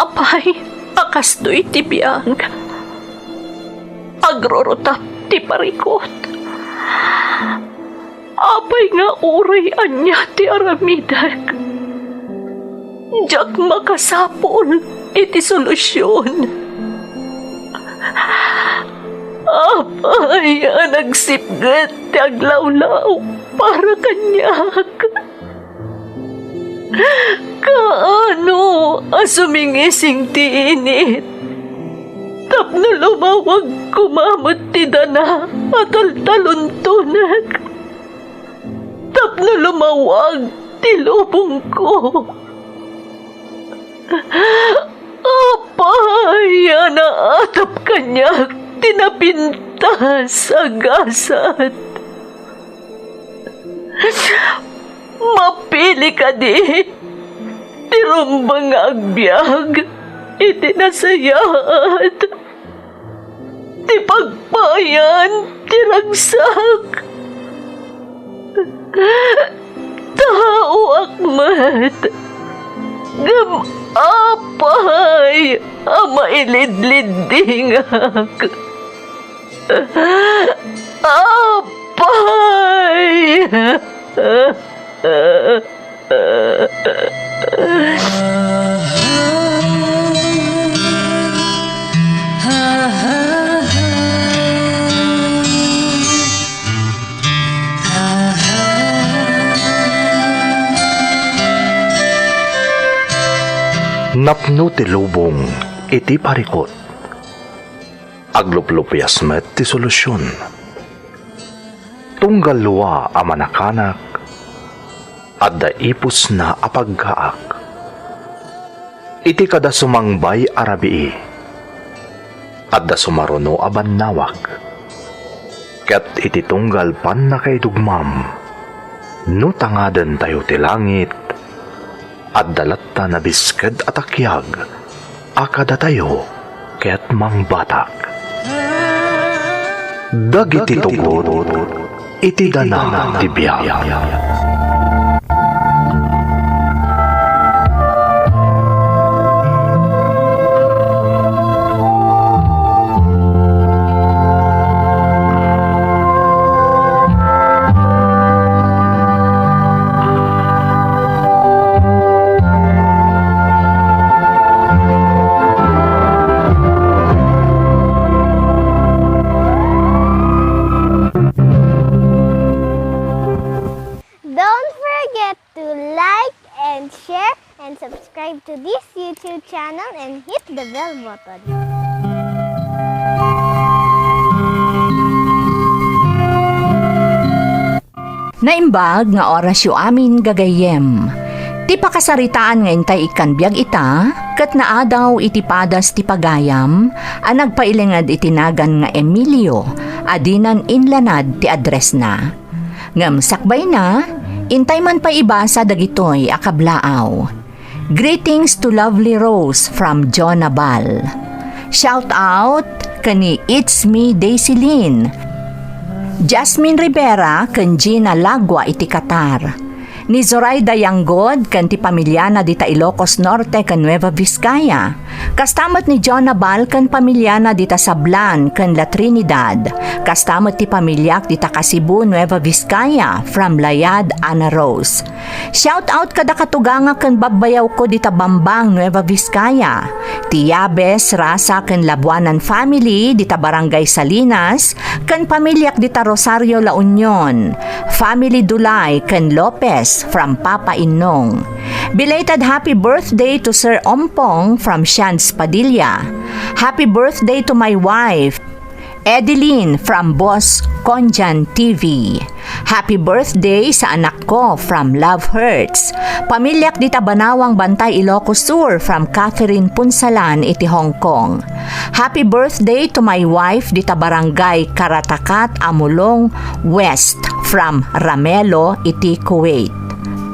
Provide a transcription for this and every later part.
Apay, akastoy ti biyang. Agrorotap ti parikot. Apay nga uray anya ti aramidak. Diyak makasapol iti solusyon. Apay, nagsipgat ti aglawlaw para kanyak. Kaano asumingising ti init? Tapno lumawag kumamot ti dana at altaluntunak. Tapno lumawag ti lubong ko. Apay, naatap kanyak tinapintas agasat. Mapili ka di, tirumbang agbyag, itinasayat, ti pagpayan, tiragsak. Tao akmat, apay, mailidlidingak. Apay! Napno ti lubong iti parikot. Agluplupyas met ti solusyon. Tunggal luwa a manakanak at daipos na apagkaak. Iti kada sumangbay arabii at da sumaruno aban nawak. Ket iti tunggal pan na kay dugmam no tangaden tayo ti langit at dalatta na bisked at akyag akada tayo ket mangbatak. Dagiti tugod iti dana ti biyag. Don't forget to like and share and subscribe to this YouTube channel and hit the bell button. Naimbag nga oras yu amin gagayem. Ti pakasaritaan nga intay ikan biyag ita, kat naadaw iti padas ti pagayam, ang nagpailingad itinagan nga Emilio, adinan inlanad ti address na. Ngam sakbay na, intay man pa ibasa dagitoy akablaaw. Greetings to lovely Rose from John Abal. Shout out kani It's Me Daisy Lynn, Jasmine Rivera ken Gina Lagwa iti Qatar. Ni Zoraida Yanggod ken ti pamilyana dita Ilocos Norte ken Nueva Vizcaya. Kastamat ni John Abal ken pamilyana dita Sablan ken La Trinidad. Kastamat ti pamilyak dita Kasibu, Nueva Vizcaya from Layad, Ana Rose. Shout out kada katuganga ken babbayaw ko dita Bambang, Nueva Vizcaya. Ti Yabes, Rasa ken Labuanan family dita Barangay Salinas ken pamilyak dita Rosario, La Union. Family Dulay ken Lopez from Papa Inong. Belated happy birthday to Sir Ompong from Shans Padilla. Happy birthday to my wife, Edeline from Boss Konjan TV. Happy birthday sa anak ko from Love Hurts. Pamilyak dita Banawang Bantay, Ilocos Sur from Catherine Punsalan iti Hong Kong. Happy birthday to my wife dita Barangay Karatakat, Amulong West from Ramelo iti Kuwait.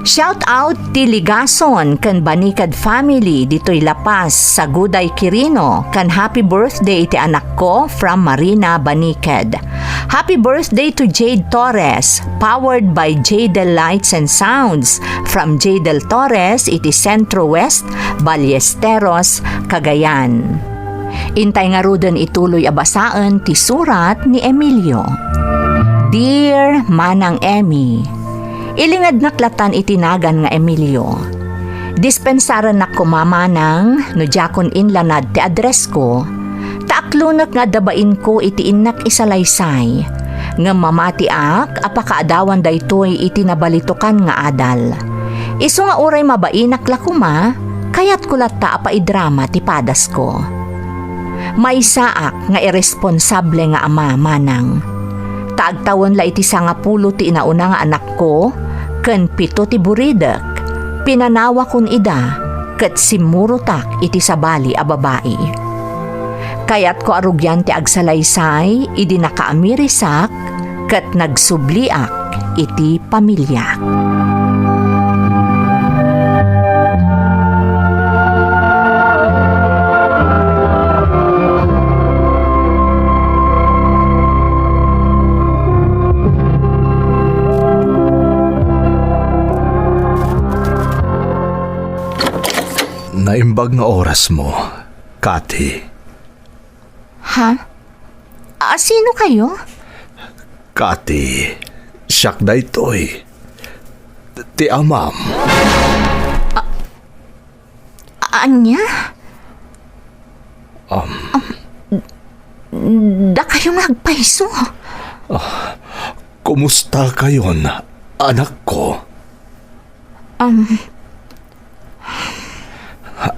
Shout out ti Ligason ken Banikad family ditoy Lapas sa Guday Quirino ken happy birthday ti anak ko from Marina Banikad. Happy birthday to Jade Torres, powered by Jadel Lights and Sounds. From Jadel Torres, iti Centro West, Ballesteros, Cagayan. Intay nga ruden ituloy abasaan ti surat ni Emilio. Dear Manang Emmy, ilingad naklatan itinagan nga Emilio. Dispensaran na kumamanang no jakon inlanad ti address ko. Taaklunak nga dabain ko iti inak isalaysay. Nga mamati ak, apakaadawan daytoy iti nabalitukan nga adal. Isu nga uray mabainak lakuma, kayat kulat ta apaidrama ti padas ko. May saak nga irresponsable nga ama manang. Taagtawon la iti 10 ti inauna nga anak ko, ken 7 ti buridak. Pinanawa kun ida, ket simurutak iti sabali a babae. Kayat ko arugyan ti agsalaysay, idi nakaamirisak, ket nagsubliak iti pamilya. Naimbag nga oras mo, Kati. Ha? Sino kayo? Kati, siyak da ito'y. Ti amam. Anya? Da kayo nagpaiso. Kumusta kayon, anak ko?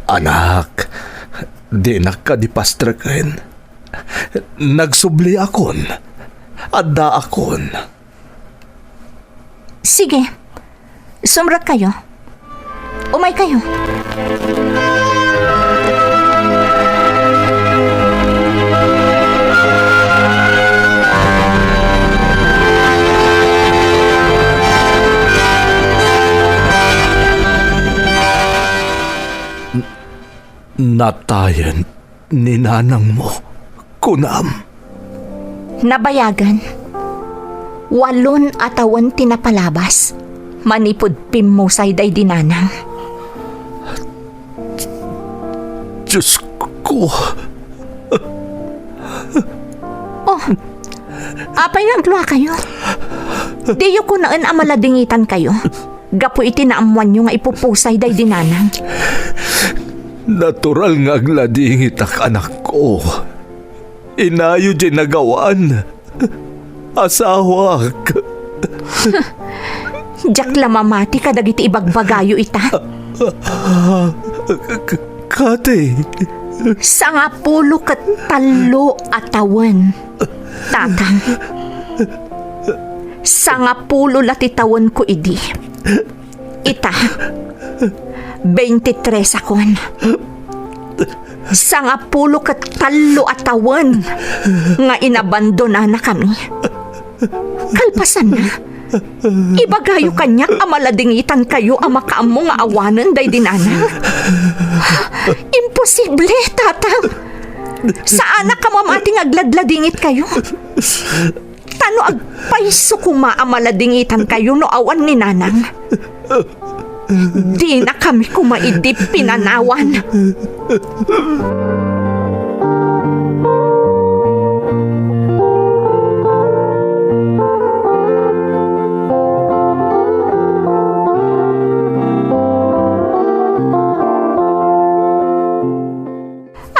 Anak, di nakadipastra kain. Nagsubli akon. Adda akon. Sige, sumrat kayo. Umay kayo. Natayan ni nanang mo, kunam. Nabayagan. 8 atawan tinapalabas. Manipod pimusay day dinanang. Diyos ko. Oh, apay nagluha kayo. Diyo ko naan amaladingitan kayo. Gapo iti naamuan nyo nga ipupusay day dinanang. Natural nga agladingit ak anak ko. Inayo di nagawaan. Asawak. Diyak lamamati ka dagiti ibagbagayo ita. Kate. 10 ket 3 atawan. Tatang. 10 latitawan ko idi. Ita. 23 akon. 10 ket 3 atawan nga inabandona na kami. Kalpasan na. Ibagayo kanyak amaladingitan kayo ang makaammo nga awanan day dinana. Imposible, tatang. Saan na kamamating agladladingit kayo? Tano agpaiso kuma amaladingitan kayo no awan ni nanang. Di na kami kumaidip pinanawan.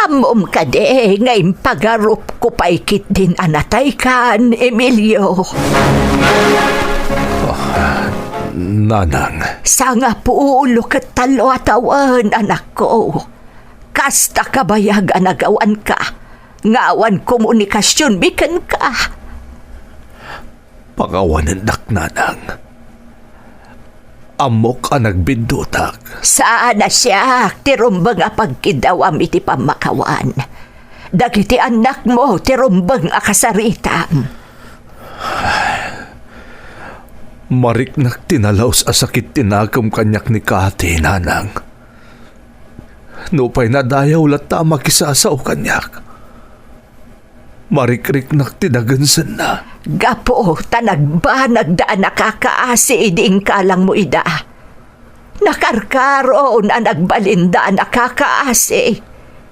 Amom ka de, ngayon pagarup ko paikit din anatay kan, Emilio. Nanang. Sanga puulo ket 3 atawan, anak ko. Kasta kabayag anagawan ka. Ngawan komunikasyon biken ka. Pangawanan dak, nanang. Amok ang nagbindutak. Saan na siya, tirumbang a pagkidawam iti pamakawan. Dagiti anak mo, tirumbang a kasaritam. Mariknak tinalaos a sakit tinagam kanyak ni Kati, nanang. Nupay nadayaw lata makisasaw kanyak. Marikrik naktidagansan na. Gapo, tanagba nagdaan nakakaasi iding kalang mo ida. Nakarkaroon ang nagbalinda nakakaasi.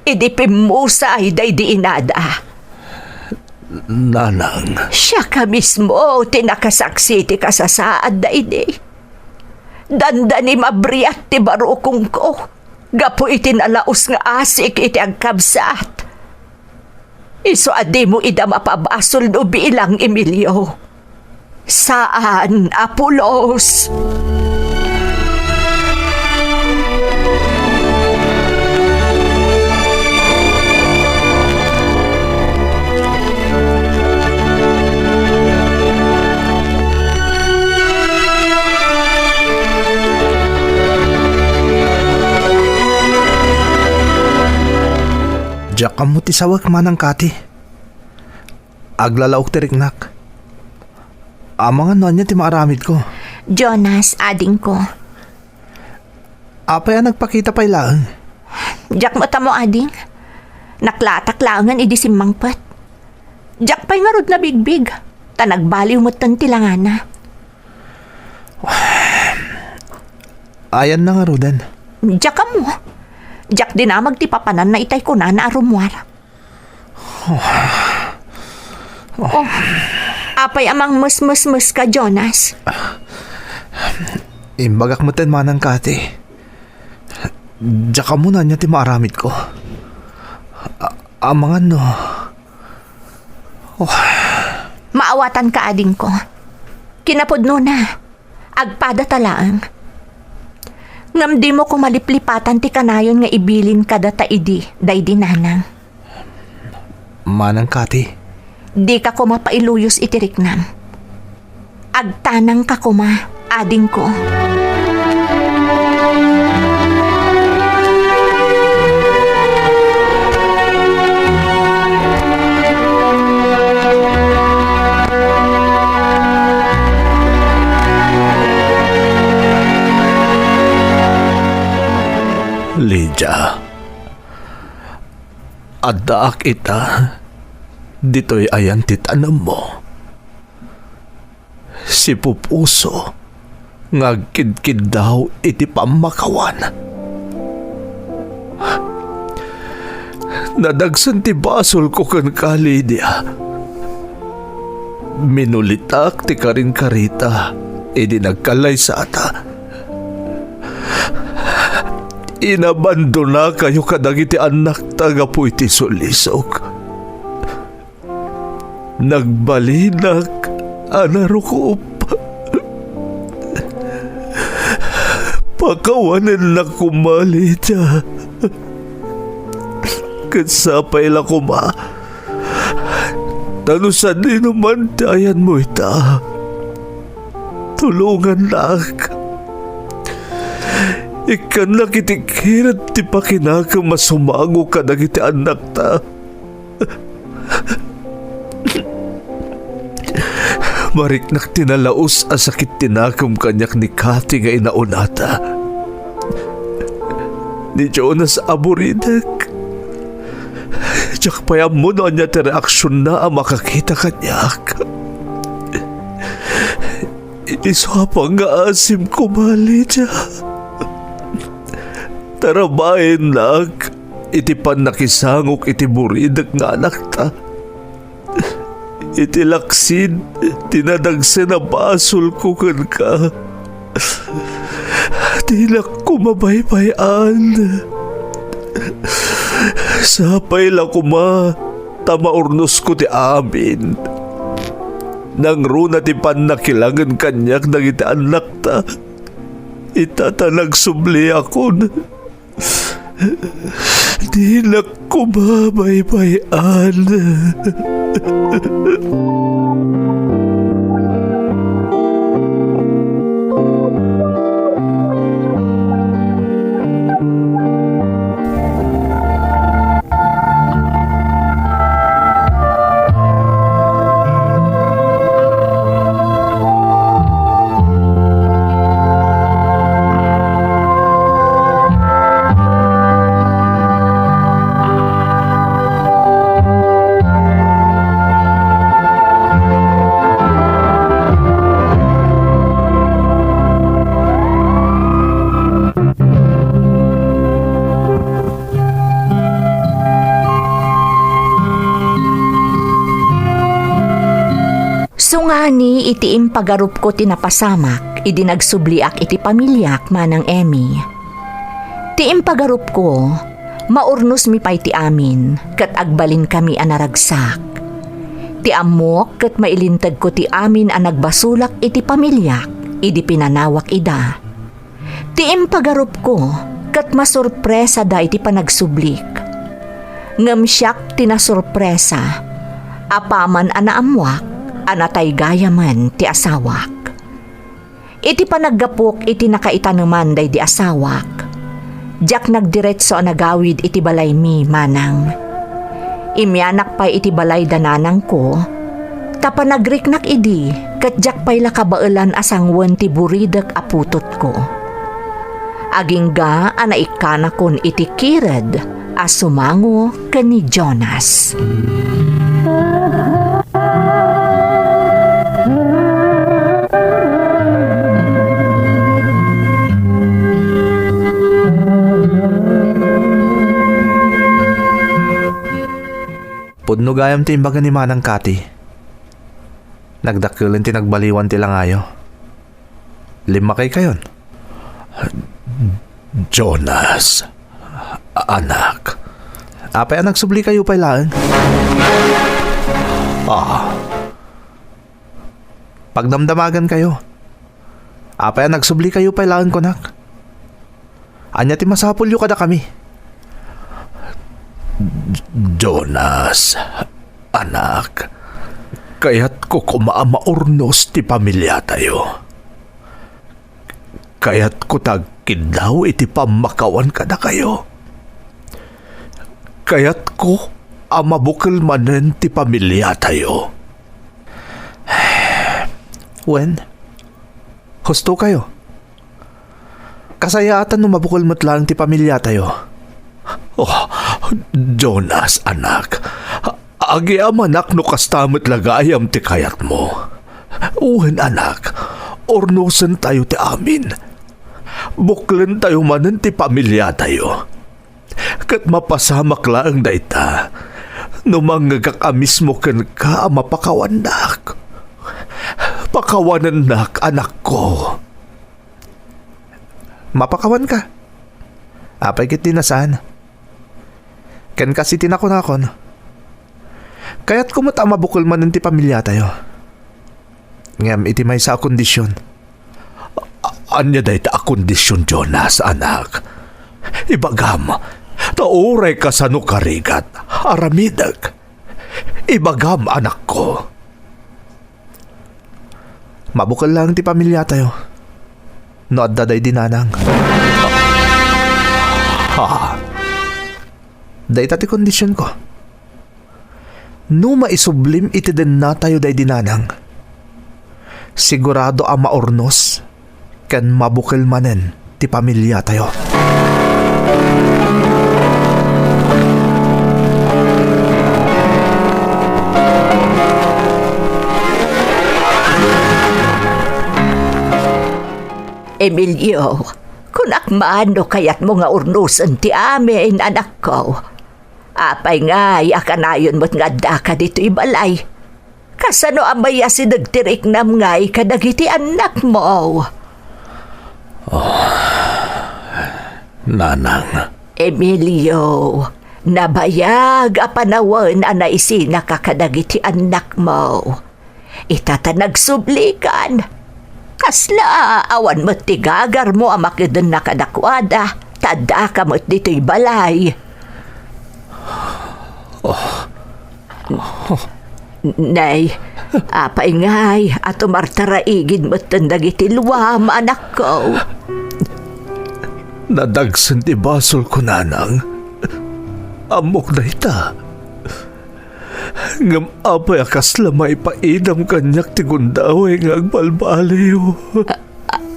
Idi pimusay day di inada. Nanang, Siya ka mismo tinakasaksi ti kasasaad da idi. Danda ni mabriat ti barukong ko. Gapo iti nalaos nga asik iti agkabsat. Iso adi mo ida mapabasol no bilang Emilio. Saan, Apolos? Diyak ka mo ti sawag manang kati. Aglalaok ti riknak. Amangan no niya ti maaramid ko. Jonas, ading ko. Apay nagpakita pa ilaan. Jack mo tamo ading. Naklatak-langan idi simmangpat. Jack pa'y nga rod na bigbig. Tanagbaliw mo tan tilangana. Ayan na nga Rodan. Jack ka mo. Jack dinamag ti papanan na itay ko na arumwar. Oh, apay amang mus ka, Jonas. Imbagak mo ten manang kati. Diyak ka muna niya ti maaramid ko. Amangan no. Maawatan ka ading ko. Kinapudno na. Agpada talaang. Ngam di mo ko maliplipatan ti kanayon nga ibilin kada taidi, day di nanang. Manang kati. Di ka ko mapailuyos itiriknam. Agtanang ka kuma, ading ko. Lydia, adaak ita, dito'y ayan titanam mo. Si Pupuso, ngagkid-kid daw iti pamakawan. Nadagsan ti basol ko kan ka, Lydia. Minulitak ti karin karita, idi nagkalay sa ata. Inabandona kayo kadagiti anak taga po iti sulisok. Nagbalinak anarukup. Pakawanan na kumali siya. Kansapay lang kuma. Tanusan din naman dayan mo ita. Tulungan lang. Ikan nakitikirat ti pakinaka masumango ka nagiti anak ta. Mariknak tinalaos ang sakit tinakam kanyak ni Kati nga inaunata. Ni Jonas aburidak. Diyak payam mo na niya ti reaksyon na ang makakita kanyak. Iso pa nga asim kumali siya. Tarabahin nak, iti pan nakisangok iti buridag nga anak ta. Iti laksid, tinadagse na basol ko kan ka. Tilak ko mabaybayan. Sapay lang kuma, tamaurnos ko ti amin. Nang runa ti pan nakilangan kanyak nang iti anak ta. Itatanag subli ako na. Di na kumabaybayan. Ani iti impagarup ko tinapasamak, idi nagsubliak iti pamilyak manang Emmy. Ti impagarup ko, maurnos mi pay ti amin, kat agbalin kami anaragsak. Ti amok kat mailintag ko ti amin ang nagbasulak iti pamilyak, idi pinanawak ida. Ti impagarup ko, kat masurpresa da iti panagsublik. Ngem siyak tinasurpresa, apaman anaamwak, anatay gayaman ti asawak. Iti panaggapok iti nakaita naman day di asawak. Diyak nagdiretso nagawid iti balay mi manang. Imyanak pa'y iti balay dananang ko, tapanagrik idi, kat diyak pa'y lakabailan asangwan ti buridak aputot ko. Aging ga anaikana kon iti kired, asumango kani Jonas. Pudno gayam ti imbaga ni Manang Kati. Nagdakulan ti nagbaliwan ti langayo. 5 kay kayon. Jonas, anak. Apay nagsubli kayo pa'y laan? Pagdamdamagan kayo. Apay nagsubli kayo pa'y laan ko nak. Anya ti masapulyo kada kami. Jonas, anak, kaya't ko kumaamaurnos ti pamilya tayo. Kaya't ko tagkidaw iti pamakawan kada kayo. Kaya't ko amabukal manen ti pamilya tayo. Wen, husto kayo. Kasayaatan no mabukal matlang ti pamilya tayo. Oh, Jonas, anak. Agi amanak no kastamit lagayam ti kayat mo. Uwan, anak. Ornosan tayo ti amin. Buklen tayo manan ti pamilya tayo. Kat mapasamak lang dayta. No manggagakamis mo kan ka mapakawanak. Pakawanan nak, anak ko. Mapakawan ka? Apay kit tinasaan. Ken kasi tinakon-akon. Kaya't kumata mabukol man ti pamilya tayo. Ngam iti may sa kondisyon. Anya day ta kondisyon, Jonas, anak. Ibagam, tauray ka sa nukarigat, aramidag. Ibagam, anak ko. Mabukol lang ti pamilya tayo. No adda day dinanang. Dahil ti kondisyon ko. No maisublim iti din na tayo day dinanang. Sigurado ang maornos kan mabukil manen ti pamilya tayo. Emilio, kunak maano kayat mo nga urnusan ti amin, anak ko. Apay nga, yakanayon mo't nga daka dito ibalay. Kasano amaya si nagtirik nam ngay kadagiti anak mo? Nanang. Emilio, nabayag a panawan a naisina kakadagiti anak mo. Itatanagsублikan. Kasla, awan mo't tigagar mo ang makidan na kadakwada. Tada ka mo't dito'y balay. Nay, apay ngay at umartaraigid mo't tandagiti luwam, anak ko. Nadagsan ti basol ko, nanang. Amok na ita. Ngam apay akas lamay paidam kanyak ti gundaway nga agbalbaliw.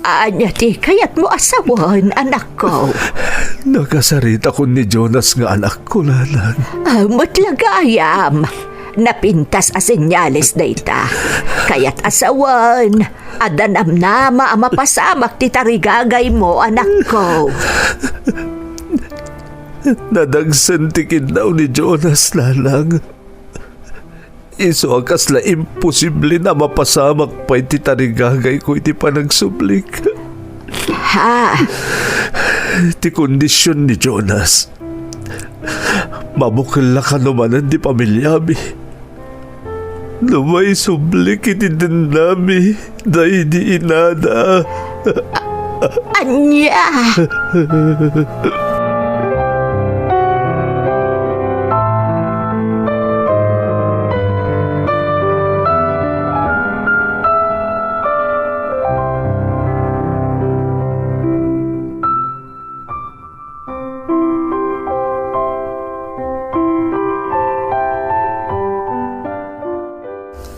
Anya ti kayat mo asawan, anak ko. Nakasarita ko ni Jonas nga anak ko, nanang. Matlagayam. Napintas a senyales dayta. Kayat asawan. Adanam nama ang mapasamak ti tarigagay mo, anak ko. Nadagsan ti daw ni Jonas, nanang. Iso ang kasla imposible na mapasamak pa iti tarigagay ko iti panagsublik. Ha? Ti kondisyon ni Jonas. Mabukal na ka naman di pamilyami. Na may sublik iti dinami dahi di inada. Anya?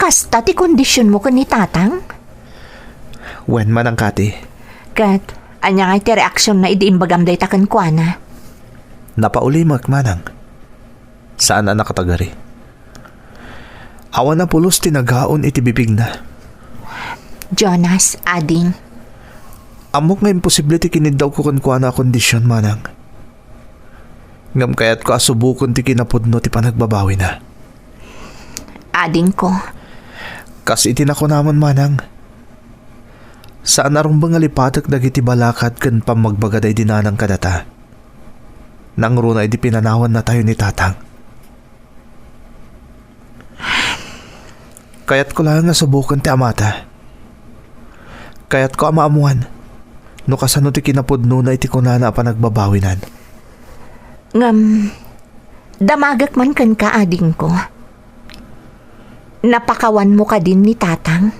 Kasta ti kondisyon mo ni tatang? Wen man ang kati. Kat, anya nga iti reaksyon na idiimbagam day takan kwa na. Napauli manang. Saan na nakatagari? Awan na pulos tinagaon iti bibig na. Jonas, ading. Amok nga imposible ti kinidaw ko kwa na kondisyon manang. Ngam kaya't ko asubukon ti kinapudno ti panagbabawi na. Ading ko. Kas iti na ko naman manang. Saan arong bang alipatak dagiti balakad kan pamagbagaday dinanang kadata. Nang runa di pinanawan na tayo ni tatang. Kaya't ko lang nga subukan ti amata. Kaya't ko amaamuan. No kasano ti kinapudno na iti kunana pa nagbabawinan. Ngam, damagak man kan ka ading ko. Napakawan mo ka din ni tatang.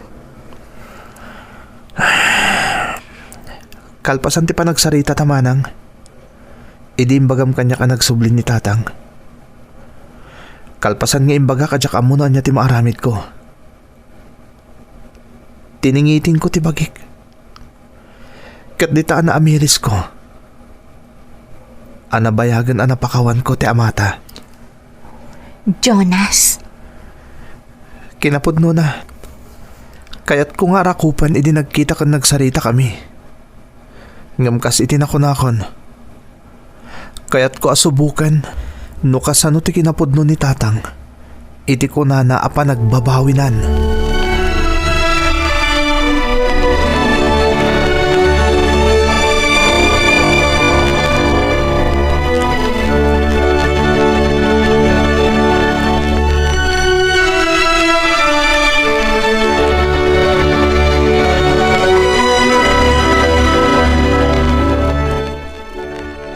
Kalpasan ti panagsarita tamanang. Idiimbagam kanya ka nagsublin ni tatang. Kalpasan nga imbaga kadyak amuno niya ti maaramid ko. Tiningitin ko ti bagik. Kat di taan na amiris ko. Anabayagan anapakawan ko ti amata. Jonas. Kinapudno na. Kaya't kung nga rakupan, idi nagkita kan nagsarita kami. Ngam kas iti nakunakon. Kaya't ko asubukan, no kasano ti kinapudno ni tatang, iti ko na apa nagbabawinan.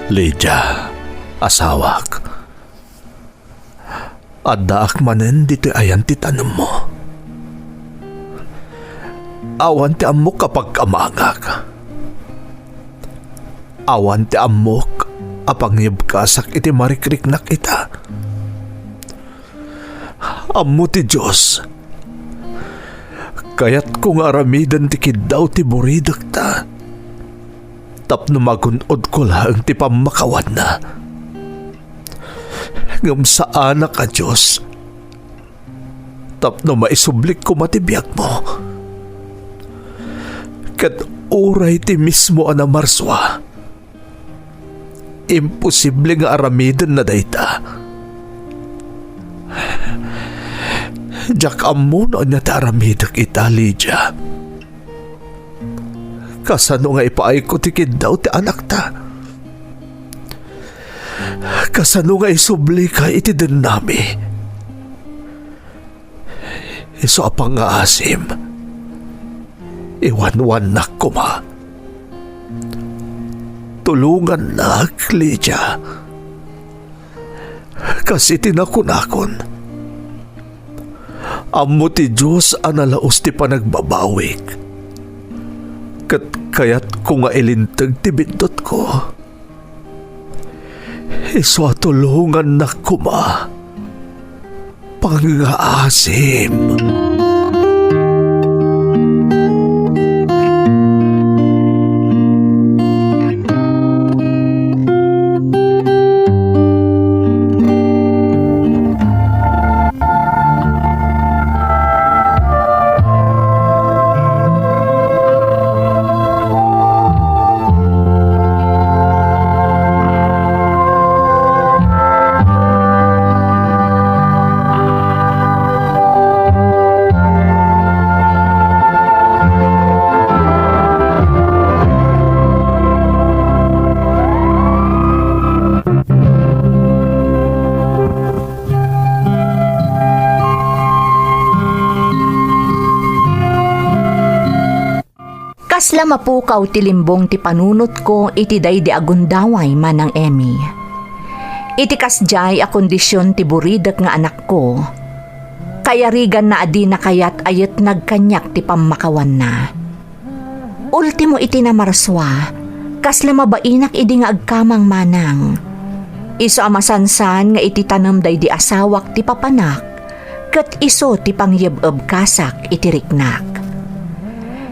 Lydia, asawak. Addaak manen dito ayan ti tanong mo. Awan ti amok kapag kamangag. Awan ti amok apangyab kasak iti marikrik na kita. Amo ti Diyos. Kaya't kung aramidan ti kidaw ti buridak ta. Tapno magunod ko lang ti pamakawan na. Ngam sa anak ka Diyos. Tapno maisublik ko matibiyag mo. Kat uray ti mismo anamarswa. Imposible nga aramidan na dayta. Diyak amuno niya ta aramidak ita, Lydia. Kasano nga ipaay ko tikid daw ti anak ta. Kasano nga isubli ka iti din nami. Iso apang nga asim. Iwan-wan na kuma. Tulungan na, Lydia. Kasi tinakunakon. Amo ti Diyos analaos ti panagbabawik. Kaya't kung nga ilintag ti bindot ko. Iso tulungan na kuma. Pangaasim. Kasla mapukaw ti limbong ti panunot ko iti daydi agundaway manang Emmy. Iti kasjay a kondisyon ti buridak nga anak ko. Kaya rigan na adi na kayat ayat nagkanyak ti pamakawan na. Ultimo iti na marswa, kasla mabainak idi nga agkamang manang. Iso amasansan nga iti tanam daydi asawak ti papanak, ket iso ti pangyeb-eb kasak iti riknak.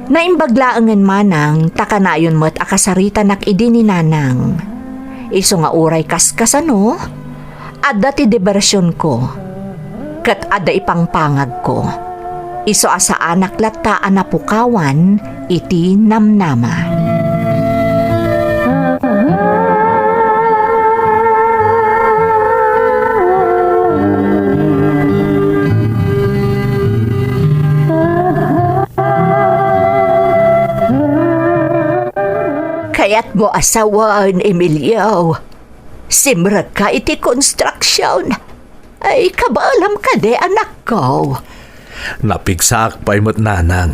Naimbaglaangan manang, takanayon mo't akasarita nak idi ni nanang. Iso nga uray kaskasano, adda ti diversyon ko, ket adda ipangpangag ko. Iso asa anak lata anapukawan, iti namnama. Kaya't mo asawan, Emilio. Simrag ka iti construction. Ay, kabalam ka de, anak ko. Napigsak pa'y mo't nanang.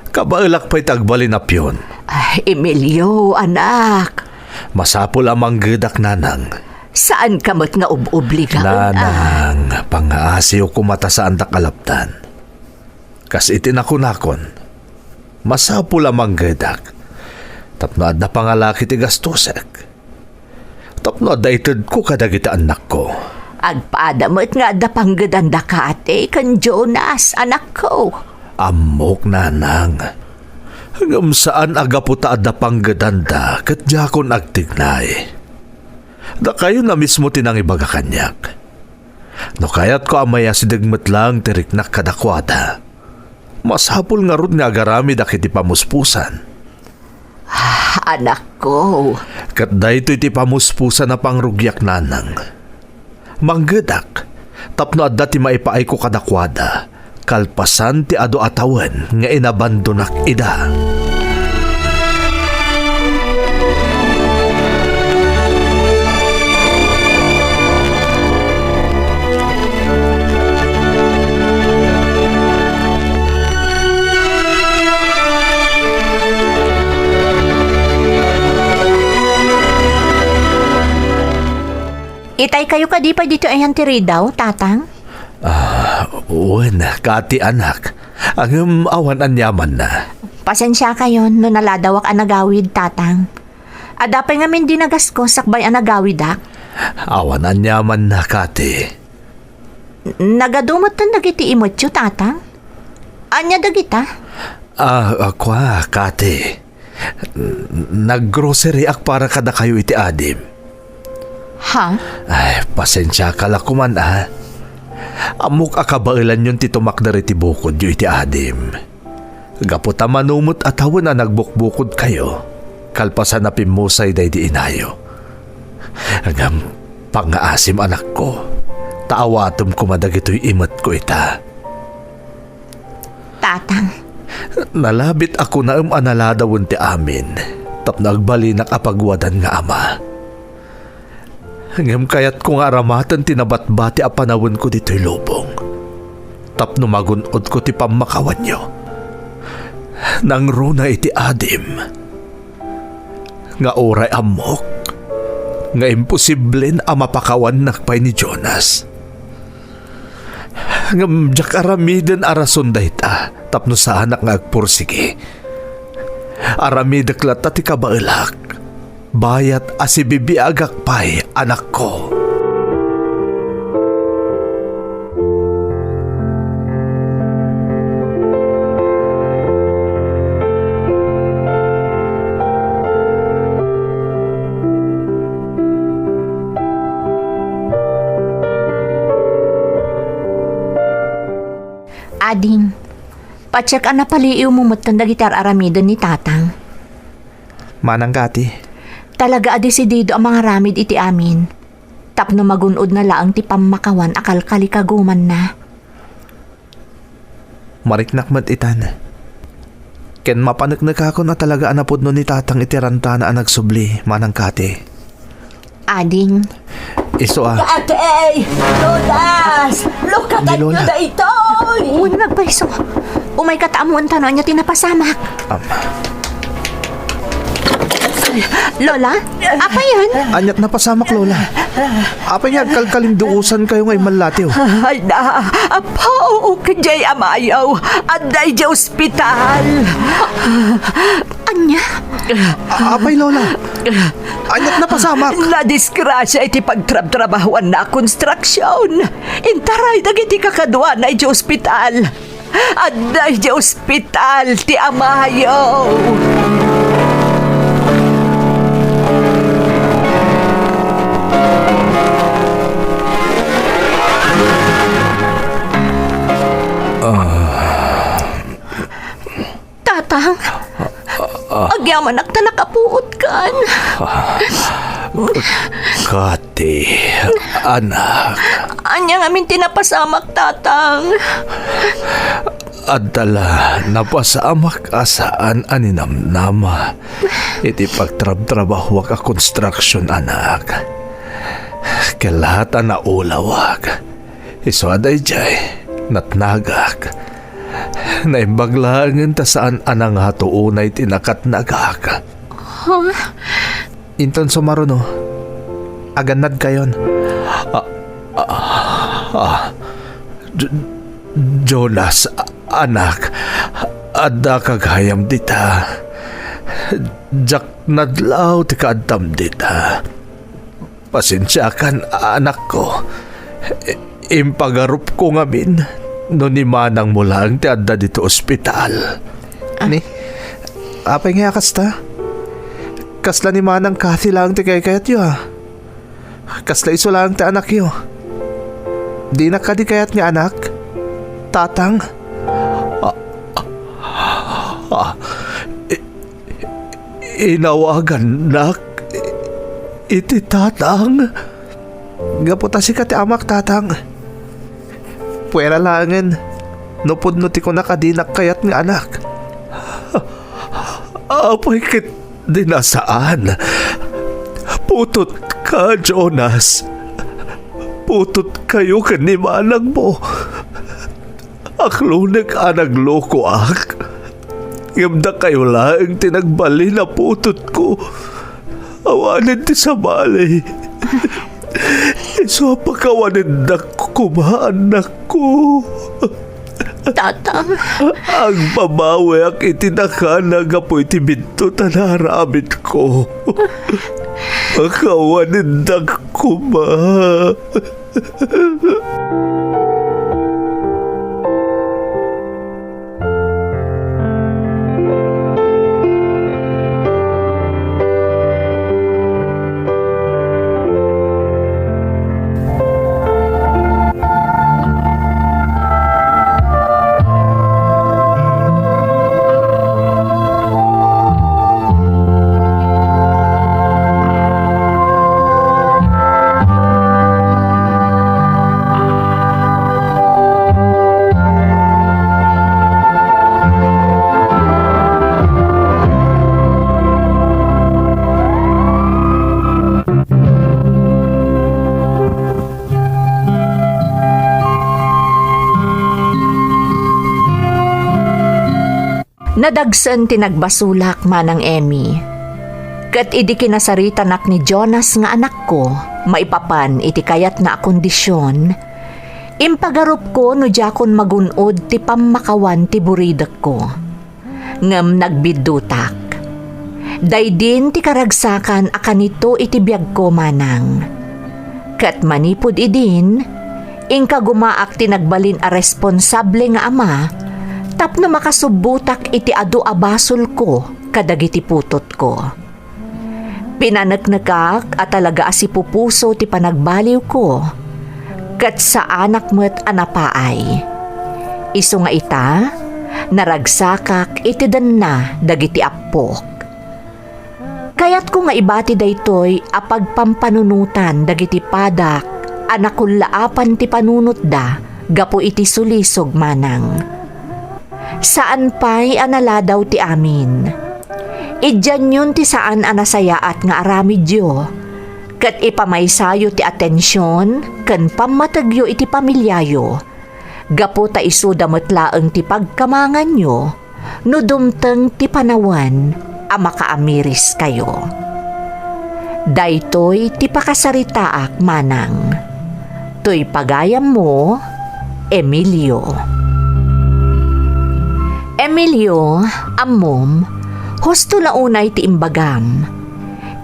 Kabailak pa'y tagbali na piyon. Ay, Emilio, anak. Masapol amang gedak nanang. Saan ka mo't nga ubobligaon? Nanang, pangaasiyo ko mata sa andak alaptan. Kas itinakunakon. Masapol amang gedak. Tapno adda pangalaki ti gastusek. Tapno adda itid ko kadagita anak ko. Agpada mo't nga adda panggedanda ka ate kan Jonas, anak ko. Amok nanang. Hanggang saan agaputa adda panggedanda kat jakon agtignay. Da kayo na mismo tinang ibaga kanyak. No kayat ko amaya si dagmet lang tiriknak kadakwada. Masapul nga rod nga agarami dakiti pamuspusan. Anak ko. Kat dayto iti pamuspusan na pangrugyak nanang. Manggedak, tapno adda ti maipaay ko kadakwada, kalpasan ti ado atawan nga inabandonak ida. Itay kayo kadipa dito ay hantiri daw, tatang? Uwan, kati anak. Ang awan anyaman na. Pasensya kayo no naladawak anagawid, tatang. Adapay ngamin dinagas ko sakbay anagawid ak. Awan anyaman na, kati. Nagadumot na dagiti imot yu, tatang? Anya dagita? Akwa, kati. Naggrocery ak para kada kayo iti adim. Ha? Ay, pasensya ka lakuman Amok akabailan yun ti tumakdari ti bukod yu iti adim. Gaputa manumot atawan na nagbukbukod kayo. Kalpasan na pimusay day di inayo. Hanggang pangaasim anak ko. Taawatom kumadagito'y imat ko ita. Tatang. Nalabit ako na analadawon ti amin. Tap nagbalinak apagwadan nga ama. Hanggang kayat ko nga aramatan tinabatbati a panawon ko dito'y lubong. Tapno magunod ko ti pamakawan nyo. Nang runa iti adim. Nga oray amok. Nga imposible a mapakawan nakpay ni Jonas. Hanggang jak aramiden arason dayta. Tapno sa anak nga agpursige. Aramidek lata ti kabailak. Bayat asibibiagak pa'y anak ko. Ading, pacheck na paliiw mo matanda gitar aramidon ni tatang. Manang kati. Talaga adesidido ang mga ramid iti amin. Tapno magunod na laang ti pamakawan akal kalikaguman na. Mariknak mat itan. Ken mapanagnak ako na talaga anapod no ni tatang itiranta na nagsubli, manang kati. Ading. Iso Ate! Lolas! Lukatan Di, Lola. nyo na ito! Uy, nagpaiso. Umay kataamuan tanon niya tinapasamak. Lola, apa yan? Anyat na pasamak, Lola. Apay nga kalkalinduusan kayo ngay malatiw. Ay na, apaw kajay amayaw, aday di ospital. Anya? Apay, Lola. Anyat na pasamak. Na disgrasya iti pagtrab-trabahuan na konstruksyon. Intaray dagiti kakadwa na iti ospital. Aday di ospital ti amayaw. Tatang, agyaman ak ta nakapuot kan. Kati, anak. Anya ngamin tinapasamak, tatang. Adala, napasamak asaan aninamnama. Iti pagtrab-trabaho ka construction, anak. Kalahatan na ulawag. Iso aday jay, natnagak. Naimbaglangan ta saan anang hatuunay tinakat-nagak. Inton sumaruno, aganad kayon. Jonas, anak, adda kagayam dita. Jak nadlaw ti kaadtam dita. Pasensya kan, anak ko. Impagarup ko ngamin no ni manang mo lang ti adda dito ospital. Ni, apay nga kasta? Kasla ni manang Kathy lang ti kayat yo ha. Kasla iso lang ti anak yo. Di na ka di kayat nga anak? Tatang? Inawagan nak iti tatang. Gaputa si ka ti amak, tatang. Puwera langin. Nupod no ti ko nakadinak kayat nga anak. Apoy kit dinasaan. Putot ka, Jonas. Putot kayo kanimanag mo. Aklunek nagloko ak. Yamda kayo lang tinagbali na putot ko. Awanin ti sa balay. Iso pagkawanin na kumaanak ko. Tatang, Ang babawi ak itinakana nga po itibinto tanaramit ko. Pagkawanin na kuma. nadagsan tinagbasulak manang Emmy. Kat idi kinasarita nak ni Jonas nga anak ko, maipapan iti kayat nga kondisyon, impagarup ko no jakon magunod ti pamakawan ti buridak ko. Ngem nagbidutak. Daydin ti karagsakan akanito iti biyag ko manang. Kat manipod idin, ingka gumaak ti nagbalin a responsable nga ama, tapno makasubutak iti adu abasol ko kadagiti putot ko. Pinanagnagak at talaga asipupuso ti panagbaliw ko, kat sa anak mo't anapaay. Isu nga ita, naragsakak iti dan na dagiti appok. Kayat ko nga ibati daytoy apagpampanunutan dagiti padak anakulaapan ti panunot da gapo iti sulisog manang. Saan pa'y analadaw ti amin? Idyan yun ti saan anasayaat nga aramidyo. Kat ipamaysayo ti atensyon ken pamatagyo iti pamilyayo. Gapo ta isu dametlaeng ti pagkamangan nyo no dumteng ti panawan a makaamiris kayo. Daytoy ti pakasaritaak manang. Toy pagayam mo, Emilio. Emilio, ammom, husto na unay ti imbagam.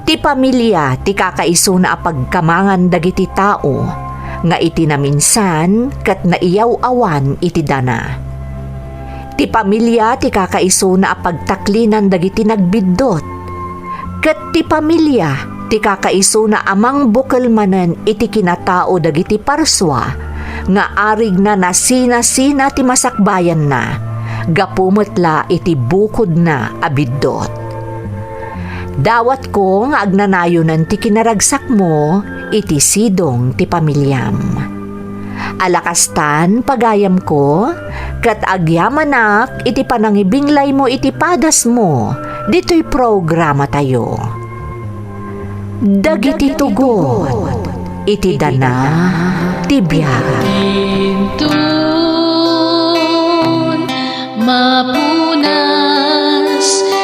Ti pamilya ti kakaiso na apagkamangan dagiti tao, nga iti na minsan kat naiyaw awan iti dana. Ti pamilya ti kakaiso na apagtaklinan dagiti nagbiddot, kat ti pamilya ti kakaiso na amang bukelmanen iti kinatao dagiti parswa, nga arig na nasina-sina ti masakbayan na, gapumetla iti bukod na abiddot. Dawat ko nga agnanayonan ti kinaragsak mo iti sidong ti pamilyam. Alakastan pagayam ko, kat agyamanak iti panangibinglay mo iti padas mo, dito'y programa tayo. Dagiti tugon, iti dana ti biag. Intun mapunas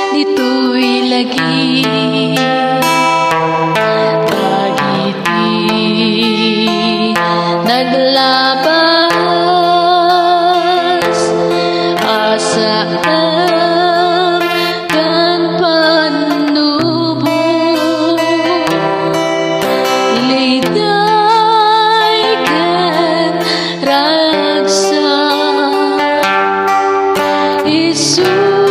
dito'y lagi dagiti naglabas asaan kan panubo liday kan ragsak isu